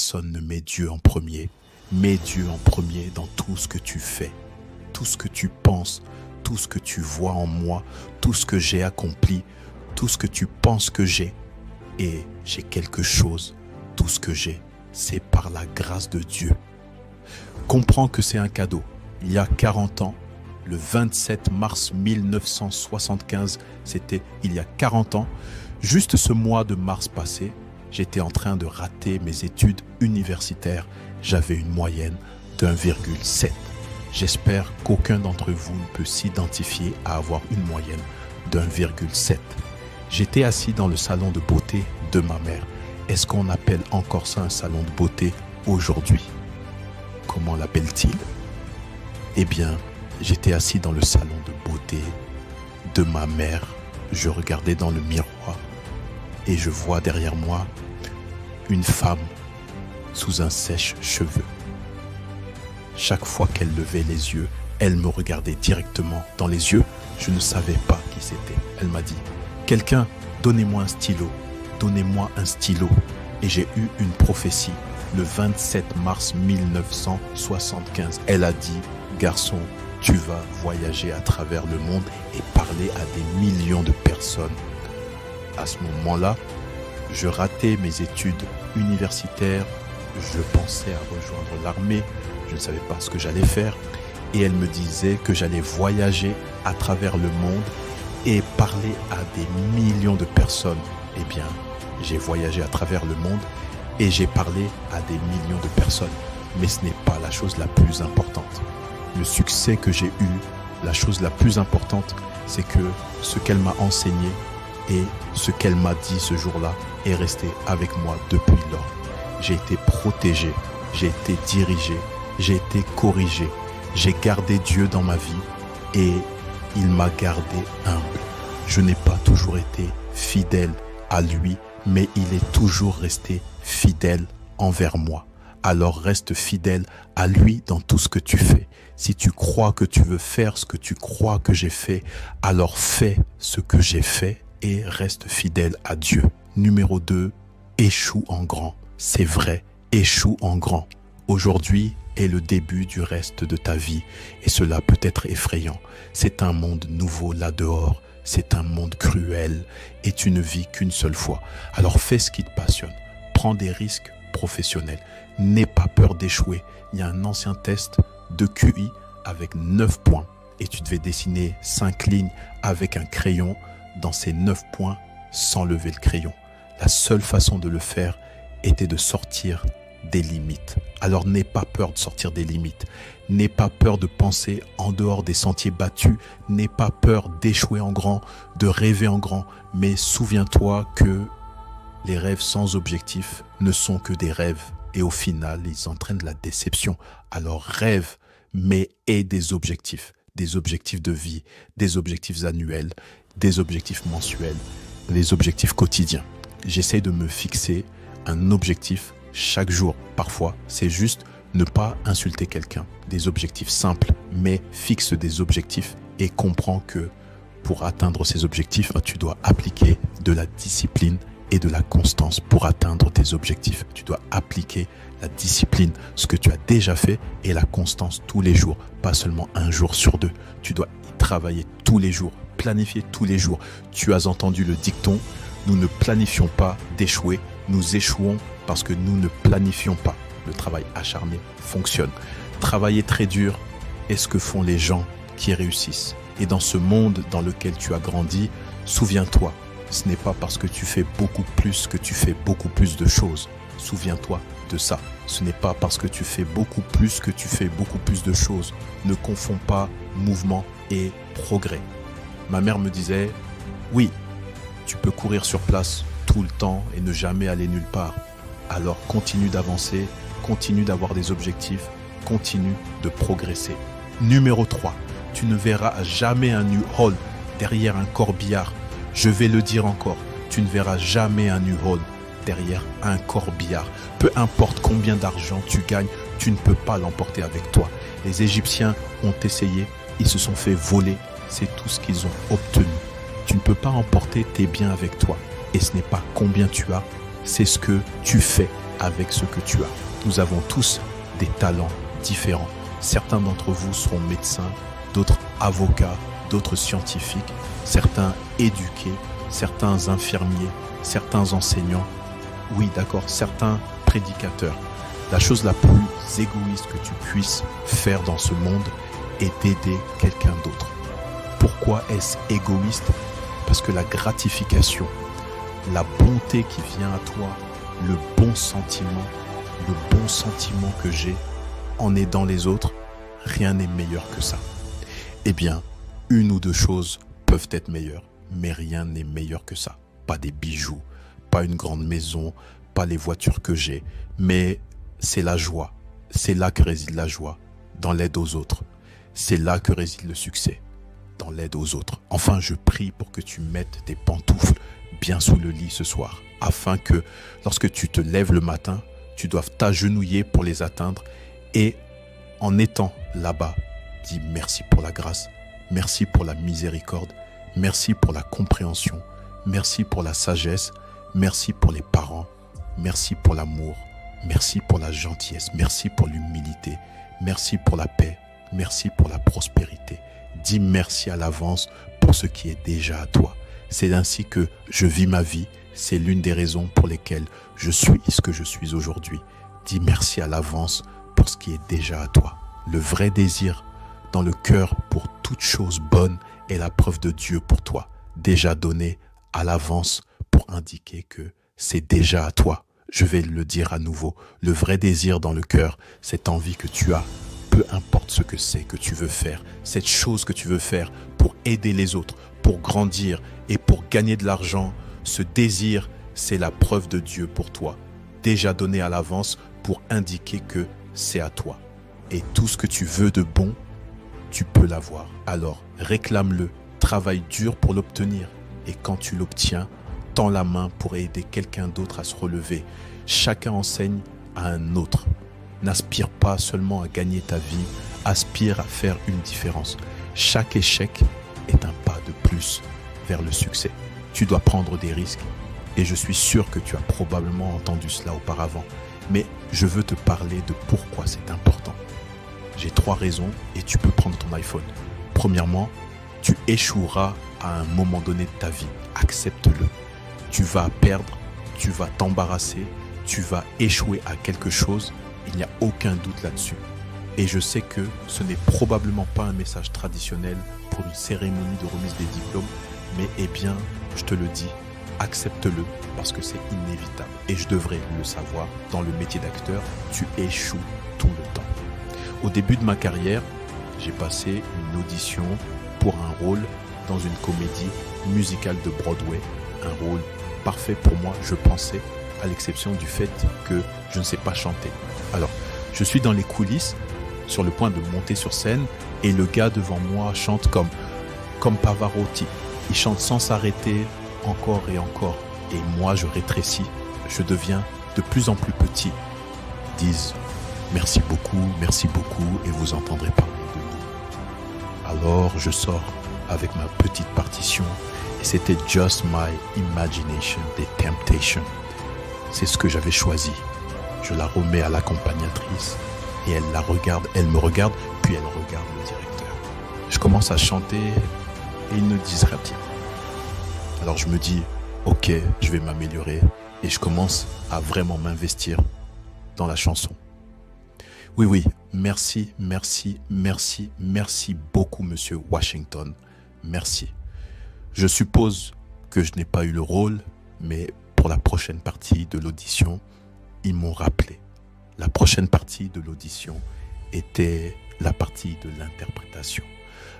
personne ne met Dieu en premier. Mets Dieu en premier dans tout ce que tu fais, tout ce que tu penses, tout ce que tu vois en moi, tout ce que j'ai accompli, tout ce que tu penses que j'ai. Et j'ai quelque chose, tout ce que j'ai, c'est par la grâce de Dieu. Comprends que c'est un cadeau. Il y a 40 ans, le 27 mars 1975, c'était il y a 40 ans, juste ce mois de mars passé, j'étais en train de rater mes études universitaires. J'avais une moyenne d'1,7. J'espère qu'aucun d'entre vous ne peut s'identifier à avoir une moyenne d'1,7. J'étais assis dans le salon de beauté de ma mère. Est-ce qu'on appelle encore ça un salon de beauté aujourd'hui? Comment l'appelle-t-il? Eh bien, j'étais assis dans le salon de beauté de ma mère. Je regardais dans le miroir et je vois derrière moi une femme sous un sèche-cheveux. Chaque fois qu'elle levait les yeux, elle me regardait directement dans les yeux. Je ne savais pas qui c'était. Elle m'a dit « Quelqu'un, donnez-moi un stylo. Donnez-moi un stylo. » Et j'ai eu une prophétie le 27 mars 1975. Elle a dit « Garçon, tu vas voyager à travers le monde et parler à des millions de personnes. » À ce moment-là, je ratais mes études universitaires. Je pensais à rejoindre l'armée. Je ne savais pas ce que j'allais faire. Et elle me disait que j'allais voyager à travers le monde et parler à des millions de personnes. Eh bien, j'ai voyagé à travers le monde et j'ai parlé à des millions de personnes. Mais ce n'est pas la chose la plus importante. Le succès que j'ai eu, la chose la plus importante, c'est que ce qu'elle m'a enseigné et ce qu'elle m'a dit ce jour-là est resté avec moi depuis lors. J'ai été protégé, j'ai été dirigé, j'ai été corrigé. J'ai gardé Dieu dans ma vie et il m'a gardé humble. Je n'ai pas toujours été fidèle à lui, mais il est toujours resté fidèle envers moi. Alors reste fidèle à lui dans tout ce que tu fais. Si tu crois que tu veux faire ce que tu crois que j'ai fait, alors fais ce que j'ai fait et reste fidèle à Dieu. Numéro 2, échoue en grand. C'est vrai, échoue en grand. Aujourd'hui est le début du reste de ta vie et cela peut être effrayant. C'est un monde nouveau là dehors, c'est un monde cruel et tu ne vis qu'une seule fois. Alors fais ce qui te passionne, prends des risques professionnels, n'aie pas peur d'échouer. Il y a un ancien test de QI avec 9 points et tu devais dessiner 5 lignes avec un crayon dans ces 9 points sans lever le crayon. La seule façon de le faire était de sortir des limites. Alors n'aie pas peur de sortir des limites. N'aie pas peur de penser en dehors des sentiers battus. N'aie pas peur d'échouer en grand, de rêver en grand. Mais souviens-toi que les rêves sans objectif ne sont que des rêves. Et au final, ils entraînent la déception. Alors rêve, mais aie des objectifs de vie, des objectifs annuels, des objectifs mensuels, des objectifs quotidiens. J'essaie de me fixer un objectif chaque jour. Parfois, c'est juste ne pas insulter quelqu'un. Des objectifs simples, mais fixe des objectifs et comprends que pour atteindre ces objectifs, tu dois appliquer de la discipline et de la constance pour atteindre tes objectifs. Tu dois appliquer la discipline, ce que tu as déjà fait, et la constance tous les jours, pas seulement un jour sur deux. Tu dois y travailler tous les jours, planifier tous les jours. Tu as entendu le dicton, nous ne planifions pas d'échouer, nous échouons parce que nous ne planifions pas. Le travail acharné fonctionne. Travailler très dur est ce que font les gens qui réussissent. Et dans ce monde dans lequel tu as grandi, souviens-toi, ce n'est pas parce que tu fais beaucoup plus que tu fais beaucoup plus de choses. Souviens-toi de ça. Ce n'est pas parce que tu fais beaucoup plus que tu fais beaucoup plus de choses. Ne confonds pas mouvement et progrès. Ma mère me disait, oui, tu peux courir sur place tout le temps et ne jamais aller nulle part. Alors continue d'avancer, continue d'avoir des objectifs, continue de progresser. Numéro 3, tu ne verras jamais un New Hall derrière un corbillard. Je vais le dire encore, tu ne verras jamais un New Hall derrière un corbillard. Peu importe combien d'argent tu gagnes, tu ne peux pas l'emporter avec toi. Les Égyptiens ont essayé, ils se sont fait voler, c'est tout ce qu'ils ont obtenu. Tu ne peux pas emporter tes biens avec toi. Et ce n'est pas combien tu as, c'est ce que tu fais. avec ce que tu as. Nous avons tous des talents différents. Certains d'entre vous seront médecins, d'autres avocats, d'autres scientifiques, certains éduqués, certains infirmiers, certains enseignants. Oui, d'accord, certains prédicateurs. La chose la plus égoïste que tu puisses faire dans ce monde est d'aider quelqu'un d'autre. Pourquoi est-ce égoïste? Parce que la gratification, la bonté qui vient à toi, le bon sentiment que j'ai en aidant les autres, rien n'est meilleur que ça. Eh bien, une ou deux choses peuvent être meilleures, mais rien n'est meilleur que ça. Pas des bijoux, pas une grande maison, pas les voitures que j'ai, mais c'est la joie. C'est là que réside la joie, dans l'aide aux autres. C'est là que réside le succès, dans l'aide aux autres. Enfin, je prie pour que tu mettes tes pantoufles bien sous le lit ce soir, afin que lorsque tu te lèves le matin, tu doives t'agenouiller pour les atteindre et en étant là-bas, dis merci pour la grâce, merci pour la miséricorde, merci pour la compréhension, merci pour la sagesse, merci pour les parents, merci pour l'amour, merci pour la gentillesse, merci pour l'humilité, merci pour la paix, merci pour la prospérité. Dis merci à l'avance pour ce qui est déjà à toi. C'est ainsi que je vis ma vie. C'est l'une des raisons pour lesquelles je suis ce que je suis aujourd'hui. Dis merci à l'avance pour ce qui est déjà à toi. Le vrai désir dans le cœur pour toute chose bonne est la preuve de Dieu pour toi, déjà donnée à l'avance pour indiquer que c'est déjà à toi. Je vais le dire à nouveau, le vrai désir dans le cœur, cette envie que tu as, peu importe ce que c'est que tu veux faire, cette chose que tu veux faire pour aider les autres, pour grandir et pour gagner de l'argent, ce désir, c'est la preuve de Dieu pour toi, déjà donné à l'avance pour indiquer que c'est à toi. Et tout ce que tu veux de bon, tu peux l'avoir. Alors réclame-le, travaille dur pour l'obtenir et quand tu l'obtiens, tends la main pour aider quelqu'un d'autre à se relever. Chacun enseigne à un autre. N'aspire pas seulement à gagner ta vie, aspire à faire une différence. Chaque échec est un pas de plus vers le succès. Tu dois prendre des risques et je suis sûr que tu as probablement entendu cela auparavant. Mais je veux te parler de pourquoi c'est important. J'ai 3 raisons et tu peux prendre ton iPhone. Premièrement, tu échoueras à un moment donné de ta vie. Accepte-le. Tu vas perdre, tu vas t'embarrasser, tu vas échouer à quelque chose. Il n'y a aucun doute là-dessus. Et je sais que ce n'est probablement pas un message traditionnel pour une cérémonie de remise des diplômes, mais eh bien, je te le dis, accepte-le parce que c'est inévitable. Et je devrais le savoir, dans le métier d'acteur, tu échoues tout le temps. Au début de ma carrière, j'ai passé une audition pour un rôle dans une comédie musicale de Broadway, un rôle parfait pour moi, je pensais, à l'exception du fait que je ne sais pas chanter. Alors, je suis dans les coulisses, sur le point de monter sur scène, et le gars devant moi chante comme Pavarotti. Il chante sans s'arrêter, encore et encore. Et moi, je rétrécis, je deviens de plus en plus petit. Ils disent merci beaucoup, et vous entendrez parler de nous. Alors, je sors avec ma petite partition, et c'était Just My Imagination des Temptations. C'est ce que j'avais choisi. Je la remets à l'accompagnatrice et elle la regarde, elle me regarde, puis elle regarde le directeur. Je commence à chanter et ils ne disent rien. Alors je me dis, ok, je vais m'améliorer et je commence à vraiment m'investir dans la chanson. Oui, merci beaucoup, monsieur Washington. Merci. Je suppose que je n'ai pas eu le rôle, mais pour la prochaine partie de l'audition, ils m'ont rappelé. La prochaine partie de l'audition était la partie de l'interprétation.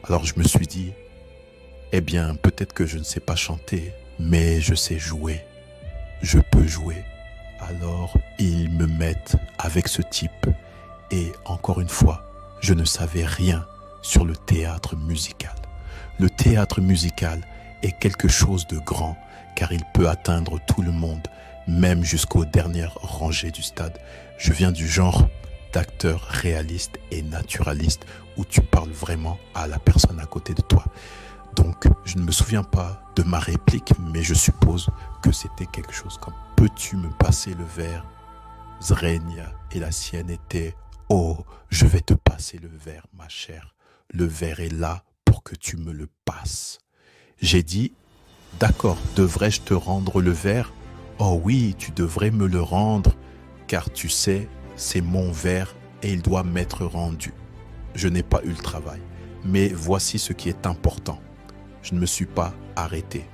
Alors je me suis dit, eh bien, peut-être que je ne sais pas chanter, mais je sais jouer. Je peux jouer. Alors, ils me mettent avec ce type. Et encore une fois, je ne savais rien sur le théâtre musical. Le théâtre musical est quelque chose de grand, car il peut atteindre tout le monde, même jusqu'aux dernières rangées du stade. Je viens du genre d'acteur réaliste et naturaliste, où tu parles vraiment à la personne à côté de toi. Donc, je ne me souviens pas de ma réplique, mais je suppose que c'était quelque chose comme « Peux-tu me passer le verre ?» règne et la sienne était « Oh, je vais te passer le verre, ma chère. Le verre est là pour que tu me le passes. » J'ai dit « D'accord, devrais-je te rendre le verre ? Oh oui, tu devrais me le rendre, car tu sais, c'est mon verre et il doit m'être rendu. » Je n'ai pas eu le travail, mais voici ce qui est important. Je ne me suis pas arrêté.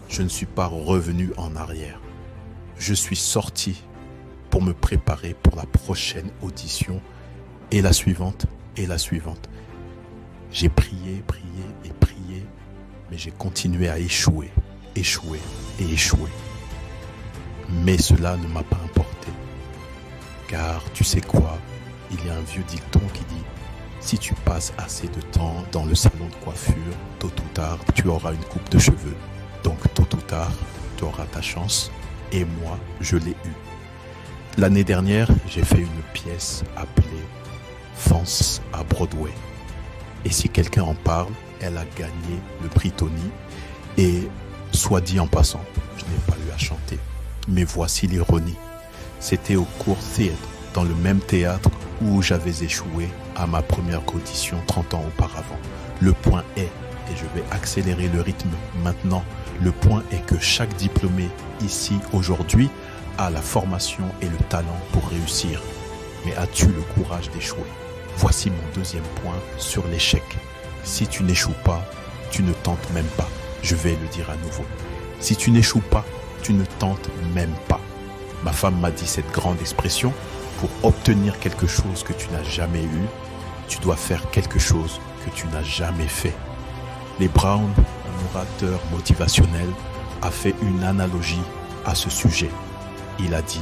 Je ne suis pas revenu en arrière. Je suis sorti pour me préparer pour la prochaine audition et la suivante et la suivante. J'ai prié, prié et prié, mais j'ai continué à échouer, échouer et échouer. Mais cela ne m'a pas importé. Car tu sais quoi, il y a un vieux dicton qui dit « Si tu passes assez de temps dans le salon de coiffure, tôt ou tard, tu auras une coupe de cheveux. Donc tôt ou tard, tu auras ta chance. » Et moi, je l'ai eu. L'année dernière, j'ai fait une pièce appelée « Fence à Broadway ». Et si quelqu'un en parle, elle a gagné le prix Tony. Et soit dit en passant, je n'ai pas eu à chanter. Mais voici l'ironie. C'était au Court Theatre, dans le même théâtre où j'avais échoué à ma première audition 30 ans auparavant. Le point est, et je vais accélérer le rythme maintenant, le point est que chaque diplômé ici aujourd'hui a la formation et le talent pour réussir. Mais as-tu le courage d'échouer? Voici mon deuxième point sur l'échec. Si tu n'échoues pas, tu ne tentes même pas. Je vais le dire à nouveau. Si tu n'échoues pas, tu ne tentes même pas. Ma femme m'a dit cette grande expression: pour obtenir quelque chose que tu n'as jamais eu, tu dois faire quelque chose que tu n'as jamais fait. Les Brown, un orateur motivationnel, a fait une analogie à ce sujet. Il a dit: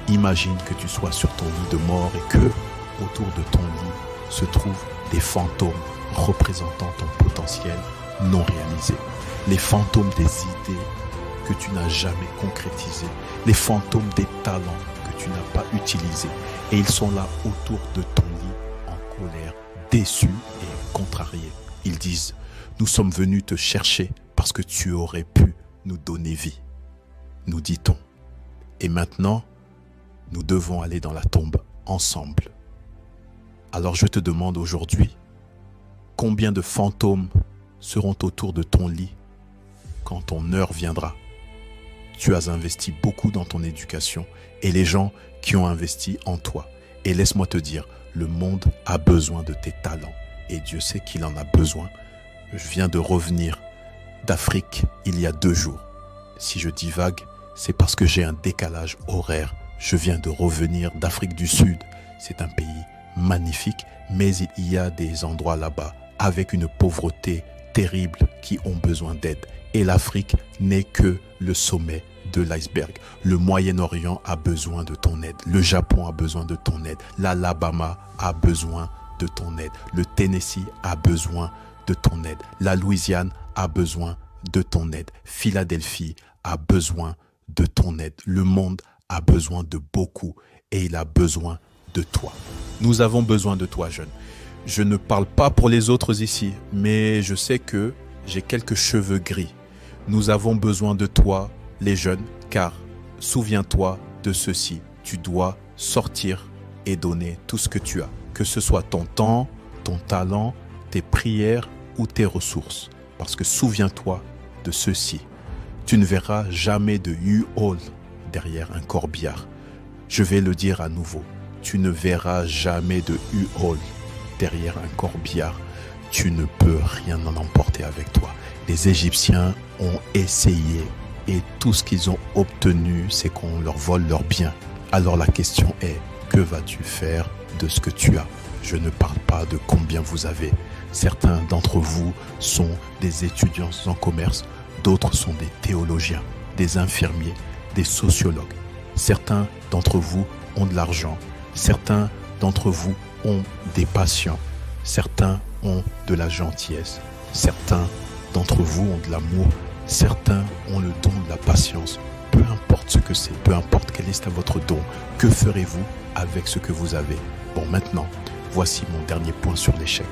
imagine que tu sois sur ton lit de mort et que, autour de ton lit, se trouvent des fantômes représentant ton potentiel non réalisé. Les fantômes des idées que tu n'as jamais concrétisées, les fantômes des talents que tu n'as pas utilisés. Et ils sont là autour de ton lit, en colère, déçus et contrariés. Ils disent: nous sommes venus te chercher parce que tu aurais pu nous donner vie. Nous dit-on. Et maintenant, nous devons aller dans la tombe ensemble. Alors je te demande aujourd'hui, combien de fantômes seront autour de ton lit quand ton heure viendra? Tu as investi beaucoup dans ton éducation et les gens qui ont investi en toi. Et laisse-moi te dire, le monde a besoin de tes talents et Dieu sait qu'il en a besoin. Je viens de revenir d'Afrique il y a 2 jours. Si je divague, c'est parce que j'ai un décalage horaire. Je viens de revenir d'Afrique du Sud. C'est un pays magnifique, mais il y a des endroits là-bas avec une pauvreté terrible qui ont besoin d'aide. Et l'Afrique n'est que le sommet de l'iceberg. Le Moyen-Orient a besoin de ton aide. Le Japon a besoin de ton aide. L'Alabama a besoin de ton aide. Le Tennessee a besoin de ton aide. La Louisiane a besoin de ton aide. Philadelphie a besoin de ton aide. Le monde a besoin de beaucoup et il a besoin de toi. Nous avons besoin de toi, jeune. Je ne parle pas pour les autres ici, mais je sais que j'ai quelques cheveux gris. Nous avons besoin de toi, les jeunes, car souviens-toi de ceci. Tu dois sortir et donner tout ce que tu as, que ce soit ton temps, ton talent, tes prières ou tes ressources. Parce que souviens-toi de ceci. Tu ne verras jamais de U-Haul derrière un corbillard. Je vais le dire à nouveau. Tu ne verras jamais de U-Haul derrière un corbillard. Tu ne peux rien en emporter avec toi. Les Égyptiens ont essayé et tout ce qu'ils ont obtenu, c'est qu'on leur vole leurs biens. Alors la question est, que vas-tu faire de ce que tu as? Je ne parle pas de combien vous avez. Certains d'entre vous sont des étudiants en commerce, d'autres sont des théologiens, des infirmiers, des sociologues. Certains d'entre vous ont de l'argent, certains d'entre vous ont des patients, certains ont de la gentillesse, certains d'entre vous ont de l'amour, certains ont le don de la patience. Peu importe ce que c'est, peu importe quel est votre don, que ferez-vous avec ce que vous avez? Bon, maintenant, voici mon dernier point sur l'échec.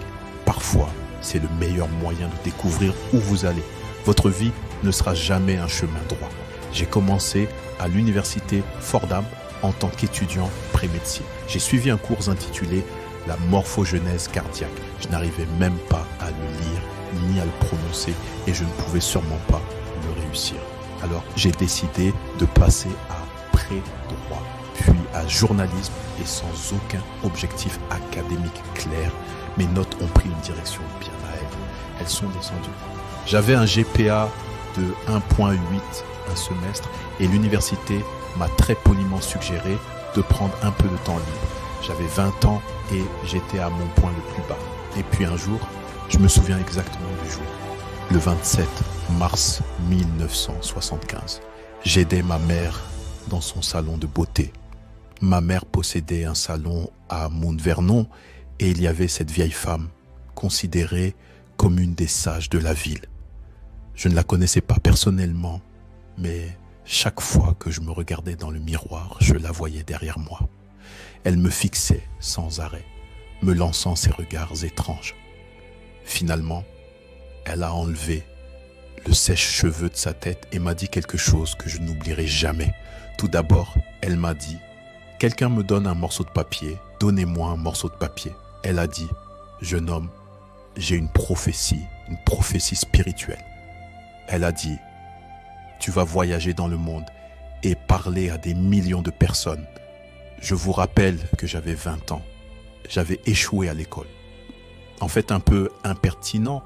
Parfois, c'est le meilleur moyen de découvrir où vous allez. Votre vie ne sera jamais un chemin droit. J'ai commencé à l'université Fordham en tant qu'étudiant pré-médecine. J'ai suivi un cours intitulé La morphogenèse cardiaque. Je n'arrivais même pas à le lire ni à le prononcer et je ne pouvais sûrement pas le réussir. Alors j'ai décidé de passer à pré-droit, puis à journalisme et sans aucun objectif académique clair. Mes notes ont pris une direction bien à elles. Elles sont descendues. J'avais un GPA de 1,8 un semestre et l'université m'a très poliment suggéré de prendre un peu de temps libre. J'avais 20 ans et j'étais à mon point le plus bas. Et puis un jour, je me souviens exactement du jour, le 27 mars 1975. J'aidais ma mère dans son salon de beauté. Ma mère possédait un salon à Mount-Vernon et il y avait cette vieille femme, considérée comme une des sages de la ville. Je ne la connaissais pas personnellement, mais chaque fois que je me regardais dans le miroir, je la voyais derrière moi. Elle me fixait sans arrêt, me lançant ses regards étranges. Finalement, elle a enlevé le sèche-cheveux de sa tête et m'a dit quelque chose que je n'oublierai jamais. Tout d'abord, elle m'a dit « Quelqu'un me donne un morceau de papier, donnez-moi un morceau de papier. » Elle a dit « Jeune homme, j'ai une prophétie spirituelle. » Elle a dit « Tu vas voyager dans le monde et parler à des millions de personnes. » Je vous rappelle que j'avais 20 ans. J'avais échoué à l'école. En fait, un peu impertinent.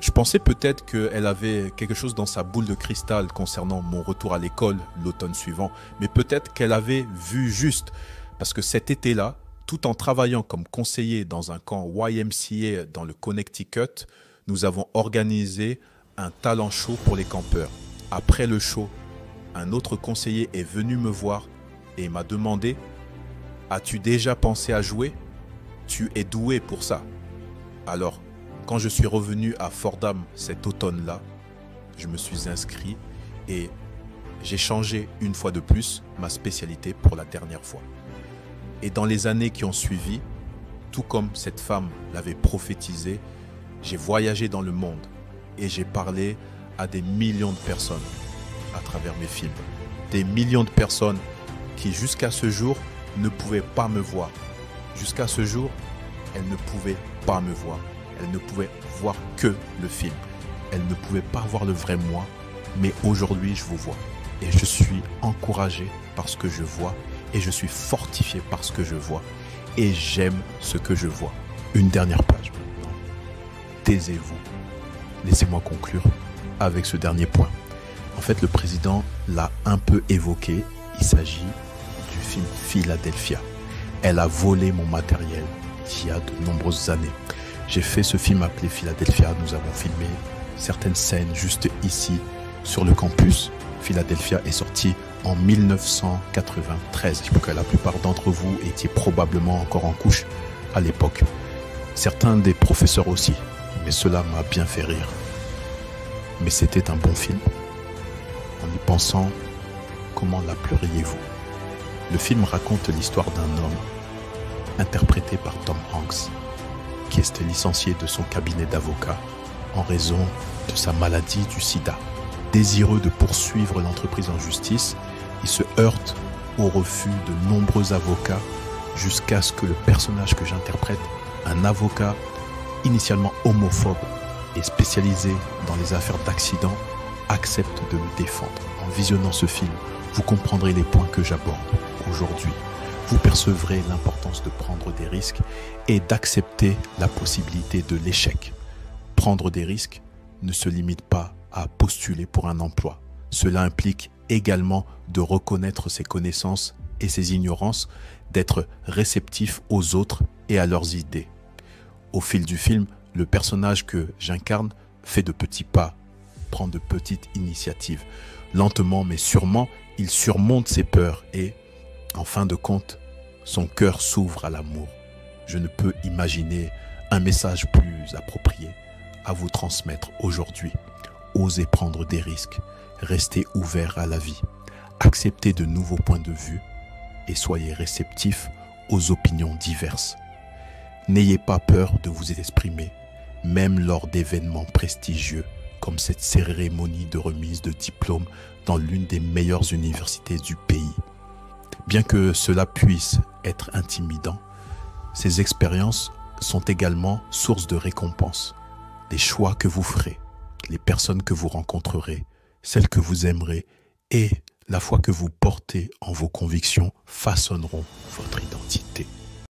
Je pensais peut-être qu'elle avait quelque chose dans sa boule de cristal concernant mon retour à l'école l'automne suivant. Mais peut-être qu'elle avait vu juste. Parce que cet été-là, tout en travaillant comme conseiller dans un camp YMCA dans le Connecticut, nous avons organisé un talent show pour les campeurs. Après le show, un autre conseiller est venu me voir et m'a demandé « As-tu déjà pensé à jouer? Tu es doué pour ça. » Alors, quand je suis revenu à Fordham cet automne-là, je me suis inscrit et j'ai changé une fois de plus ma spécialité pour la dernière fois. Et dans les années qui ont suivi, tout comme cette femme l'avait prophétisé, j'ai voyagé dans le monde et j'ai parlé à des millions de personnes à travers mes films. Des millions de personnes qui jusqu'à ce jour ne pouvaient pas me voir. Jusqu'à ce jour, elles ne pouvaient pas me voir. Elles ne pouvaient voir que le film. Elles ne pouvaient pas voir le vrai moi, mais aujourd'hui je vous vois. Et je suis encouragé par ce que je vois et je suis fortifié par ce que je vois et j'aime ce que je vois. Une dernière page maintenant. Taisez-vous. Laissez-moi conclure avec ce dernier point. En fait, le président l'a un peu évoqué. Il s'agit du film Philadelphia. Elle a volé mon matériel il y a de nombreuses années. J'ai fait ce film appelé Philadelphia. Nous avons filmé certaines scènes juste ici sur le campus. Philadelphia est sorti en 1993. Je crois que la plupart d'entre vous étiez probablement encore en couche à l'époque. Certains des professeurs aussi, mais cela m'a bien fait rire. Mais c'était un bon film. En y pensant, comment la pleuriez-vous? Le film raconte l'histoire d'un homme, interprété par Tom Hanks, qui est licencié de son cabinet d'avocat en raison de sa maladie du sida. Désireux de poursuivre l'entreprise en justice, il se heurte au refus de nombreux avocats jusqu'à ce que le personnage que j'interprète, un avocat initialement homophobe et spécialisé dans les affaires d'accident, accepte de le défendre. En visionnant ce film, vous comprendrez les points que j'aborde aujourd'hui. Vous percevrez l'importance de prendre des risques et d'accepter la possibilité de l'échec. Prendre des risques ne se limite pas à postuler pour un emploi. Cela implique également de reconnaître ses connaissances et ses ignorances, d'être réceptif aux autres et à leurs idées. Au fil du film, le personnage que j'incarne fait de petits pas, prend de petites initiatives. Lentement mais sûrement, il surmonte ses peurs et, en fin de compte, son cœur s'ouvre à l'amour. Je ne peux imaginer un message plus approprié à vous transmettre aujourd'hui. Osez prendre des risques, restez ouvert à la vie, acceptez de nouveaux points de vue et soyez réceptifs aux opinions diverses. N'ayez pas peur de vous exprimer, même lors d'événements prestigieux comme cette cérémonie de remise de diplôme dans l'une des meilleures universités du pays. Bien que cela puisse être intimidant, ces expériences sont également source de récompense. Les choix que vous ferez, les personnes que vous rencontrerez, celles que vous aimerez et la foi que vous portez en vos convictions façonneront votre identité.